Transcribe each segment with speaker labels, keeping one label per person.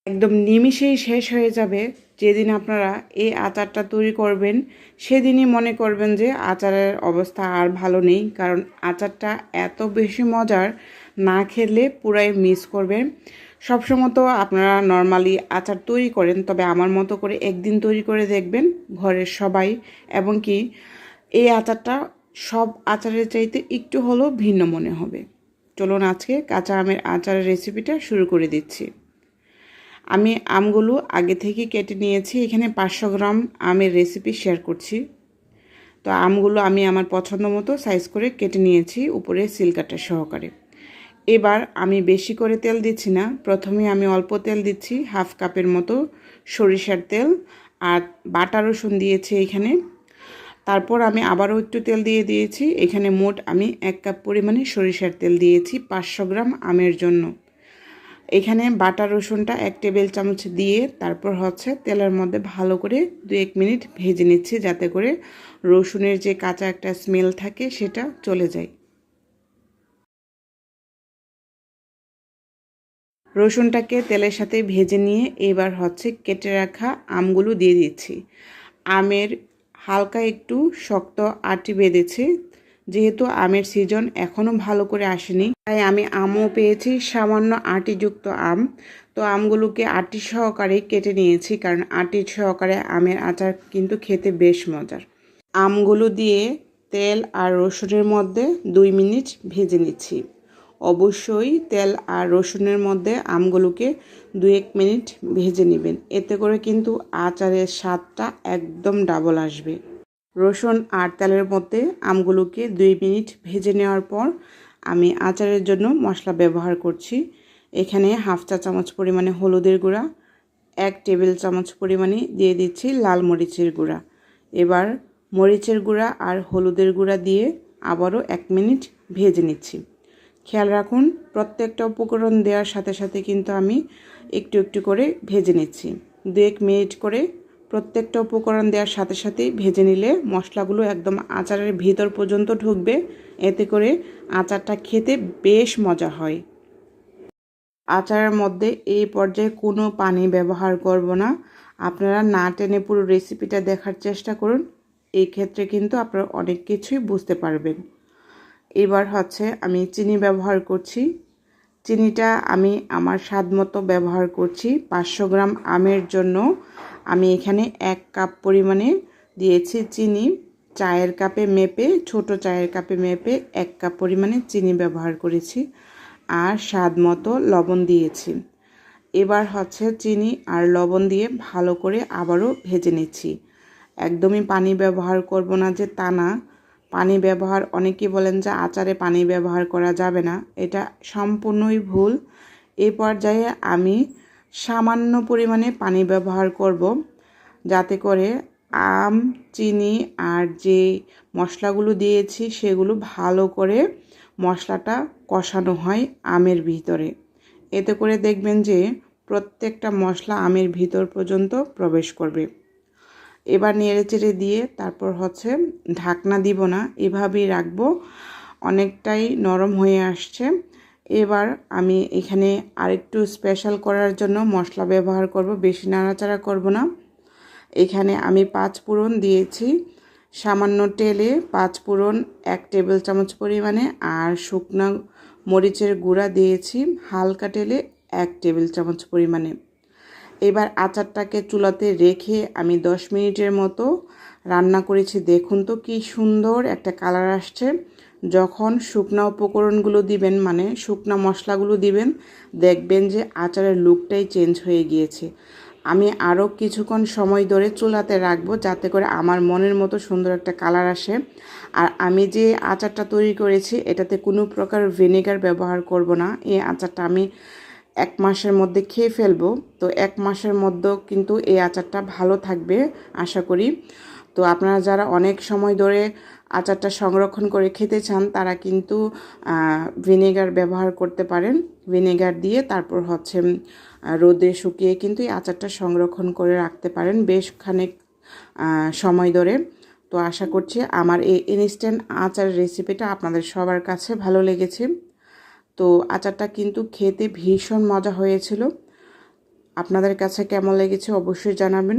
Speaker 1: একদম নিমিষেই শেষ হয়ে যাবে। যেদিন আপনারা এই আচারটা তৈরি করবেন সেদিনই মনে করবেন যে আচারের অবস্থা আর ভালো নেই, কারণ আচারটা এত বেশি মজার, না খেলে পুরাই মিস করবেন। সবসময় তো আপনারা নর্মালি আচার তৈরি করেন, তবে আমার মতো করে একদিন তৈরি করে দেখবেন ঘরের সবাই, এবং কি এই আচারটা সব আচারের চাইতে একটু হলেও ভিন্ন মনে হবে। চলুন আজকে কাঁচা আমের আচারের রেসিপিটা শুরু করে দিচ্ছি। আমি আমগুলো আগে থেকে কেটে নিয়েছি। এখানে 500 গ্রাম আমের রেসিপি শেয়ার করছি। তো আমগুলো আমি আমার পছন্দ মতো সাইজ করে কেটে নিয়েছি, উপরে সিলকাটা সহকারে। এবার আমি বেশি করে তেল দিচ্ছি না, প্রথমে আমি অল্প তেল দিচ্ছি, হাফ কাপের মতো সরিষার তেল, আর বাটা রসুন দিয়েছি এখানে। তারপর আমি আবারও একটু তেল দিয়ে দিয়েছি। এখানে মোট আমি 1 কাপ পরিমাণে সরিষার তেল দিয়েছি 500 গ্রাম আমের জন্য। এখানে বাটা রসুনটা 1 টেবিল চামচ দিয়ে তারপর তেলের মধ্যে ভালো করে 2-1 মিনিট ভেজে নিচ্ছি, যাতে করে রসুনের যে কাঁচা একটা স্মেল থাকে সেটা চলে যায়। রসুনটাকে তেলের সাথে ভেজে নিয়ে এবার কেটে রাখা আমগুলো দিয়ে দিচ্ছি। আমের হালকা একটু শক্ত আঁটি বেঁধেছে, যেহেতু আমের সিজন এখনও ভালো করে আসেনি, তাই আমি আমও পেয়েছি সামান্য আঁটিযুক্ত আম। তো আমগুলোকে আঁটি সহকারে কেটে নিয়েছি, কারণ আঁটি সহকারে আমের আচার কিন্তু খেতে বেশ মজার। আমগুলো দিয়ে তেল আর রসুনের মধ্যে 2 মিনিট ভেজে নিচ্ছি। অবশ্যই তেল আর রসুনের মধ্যে আমগুলোকে 2-1 মিনিট ভেজে নেবেন, এতে করে কিন্তু আচারের স্বাদটা একদম ডাবল আসবে। রসুন আর তেলের মধ্যে আমগুলোকে 2 মিনিট ভেজে নেওয়ার পর আমি আচারের জন্য মশলা ব্যবহার করছি। এখানে হাফ চা চামচ পরিমাণে হলুদের গুঁড়া, 1 টেবিল চামচ পরিমাণে দিয়ে দিচ্ছি লাল মরিচের গুঁড়া। এবার মরিচের গুঁড়া আর হলুদের গুঁড়া দিয়ে আবারও 1 মিনিট ভেজে নিচ্ছি। খেয়াল রাখুন, প্রত্যেকটা উপকরণ দেওয়ার সাথে সাথে কিন্তু আমি একটু একটু করে ভেজে নিচ্ছি। 2-1 মিনিট করে প্রত্যেকটা উপকরণ দেওয়ার সাথে সাথেই ভেজে নিলে মশলাগুলো একদম আচারের ভিতর পর্যন্ত ঢুকবে, এতে করে আচারটা খেতে বেশ মজা হয়। আচারের মধ্যে এই পর্যায়ে কোনো পানি ব্যবহার করব না। আপনারা না টেনে পুরো রেসিপিটা দেখার চেষ্টা করুন, এই ক্ষেত্রে কিন্তু আপনারা অনেক কিছুই বুঝতে পারবেন। এবার আমি চিনি ব্যবহার করছি। চিনিটা আমি আমার স্বাদ মতো ব্যবহার করছি। 500 গ্রাম আমের জন্য আমি এখানে 1 কাপ পরিমাণে দিয়েছি চিনি। চায়ের কাপে মেপে, ছোট চায়ের কাপে মেপে 1 কাপ পরিমাণে চিনি ব্যবহার করেছি, আর স্বাদ মতো লবণ দিয়েছি। এবার চিনি আর লবণ দিয়ে ভালো করে আবারও ভেজে নিচ্ছি। একদমই পানি ব্যবহার করব না যে তা না। পানি ব্যবহার, অনেকেই বলেন যে আচারে পানি ব্যবহার করা যাবে না, এটা সম্পূর্ণই ভুল। এই পর্যায়ে আমি সামান্য পরিমাণে পানি ব্যবহার করব, যাতে করে আম, চিনি আর যে মশলাগুলো দিয়েছি সেগুলো ভালো করে মশলাটা কষানো হয় আমের ভিতরে। এতে করে দেখবেন যে প্রত্যেকটা মশলা আমের ভিতর পর্যন্ত প্রবেশ করবে। এবার নেড়েচেড়ে দিয়ে তারপর ঢাকনা দিব না, এভাবেই রাখবো। অনেকটাই নরম হয়ে আসছে। এবার আমি এখানে আরেকটু স্পেশাল করার জন্য মশলা ব্যবহার করব, বেশি নাড়াচাড়া করব না। এখানে আমি 5 ফোড়ন দিয়েছি। সামান্য তেলে 5 ফোড়ন 1 টেবিল চামচ পরিমাণে, আর শুকনো মরিচের গুঁড়া দিয়েছি হালকা তেলে 1 টেবিল চামচ পরিমাণে। এবার আচারটাকে চুলাতে রেখে আমি 10 মিনিটের মতো রান্না করেছি। দেখুন তো কি সুন্দর একটা কালার আসছে। যখন শুকনা উপকরণগুলো দিবেন, মানে শুকনা মশলাগুলো দিবেন, দেখবেন যে আচারের লুকটাই চেঞ্জ হয়ে গিয়েছে। আমি আরও কিছুক্ষণ সময় ধরে চুলাতে রাখবো, যাতে করে আমার মনের মতো সুন্দর একটা কালার আসে। আর আমি যে আচারটা তৈরি করেছি এটাতে কোনো প্রকার ভিনেগার ব্যবহার করব না। এই আচারটা আমি 1 মাসের মধ্যে খেয়ে ফেলবো। তো 1 মাসের মধ্যেও কিন্তু এই আচারটা ভালো থাকবে আশা করি। তো আপনারা যারা অনেক সময় ধরে আচারটা সংরক্ষণ করে খেতে চান, তারা কিন্তু ভিনেগার ব্যবহার করতে পারেন। ভিনেগার দিয়ে তারপর রোদে শুকিয়ে কিন্তু এই আচারটা সংরক্ষণ করে রাখতে পারেন বেশ খানিক সময় ধরে। তো আশা করছি আমার এই ইনস্ট্যান্ট আচারের রেসিপিটা আপনাদের সবার কাছে ভালো লেগেছে। তো আচারটা কিন্তু খেতে ভীষণ মজা হয়েছিল। আপনাদের কাছে কেমন লেগেছে অবশ্যই জানাবেন।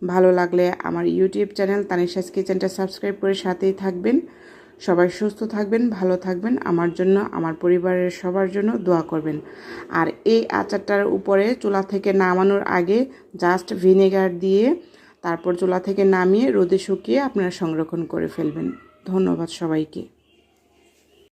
Speaker 1: ভালো লাগলে আমার ইউটিউব চ্যানেল তানিশাস কিচেনটা সাবস্ক্রাইব করে সাথেই থাকবেন। সবাই সুস্থ থাকবেন, ভালো থাকবেন। আমার জন্য, আমার পরিবারের সবার জন্য দোয়া করবেন। আর এই আচারটার উপরে চুলা থেকে নামানোর আগে জাস্ট ভিনেগার দিয়ে তারপর চুলা থেকে নামিয়ে রোদে শুকিয়ে আপনারা সংরক্ষণ করে ফেলবেন। ধন্যবাদ সবাইকে।